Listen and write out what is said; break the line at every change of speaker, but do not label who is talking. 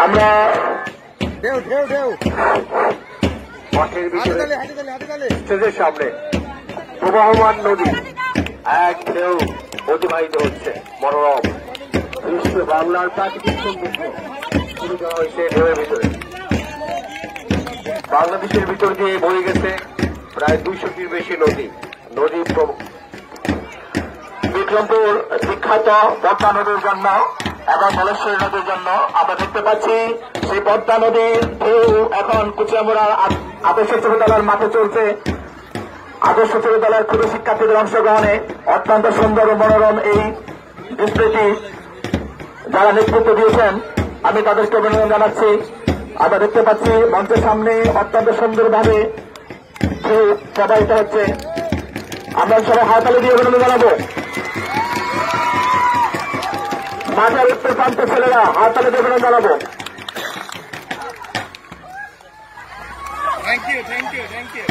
আমরা স্টেজের সামনে প্রবাহমান নদী এক ঢেউ অতিবাহিত হচ্ছে মনোরম দৃশ্য। বাংলার প্রাকৃতিক সৌন্দর্য শুরু করা হয়েছে ঢেউয়ের ভিতরে। বাংলাদেশের ভিতর দিয়ে বয়ে গেছে প্রায় 200টির বেশি নদী। বিক্রমপুর বিখ্যাত পদ্মা নদীর জন্য এবং ধলেশ্বরী নদীর জন্য আমরা দেখতে পাচ্ছি সেই পদ্মা নদীর ঢেউ এখন কুচিয়ামুড়ার আদর্শ বিশ্ববিদ্যালয়ের মাঠে চলছে। আদর্শ বিশ্ববিদ্যালয়ের ক্ষুদ্র শিক্ষার্থীদের অংশগ্রহণে অত্যন্ত সুন্দর ও মনোরম এই ডিসপ্লেটি যারা নেতৃত্ব দিয়েছেন আমি তাদেরকে অভিনন্দন জানাচ্ছি। আমরা দেখতে পাচ্ছি মঞ্চের সামনে অত্যন্ত সুন্দরভাবে ঢেউ প্রবাহিত হচ্ছে। আমরা সবাই হাততালি দিয়ে অভিনন্দন জানাবো। মাঠের উত্তর প্রান্তের ছেলেরা হাততালি দিয়ে অভিনন্দন জানাবো।
Thank you.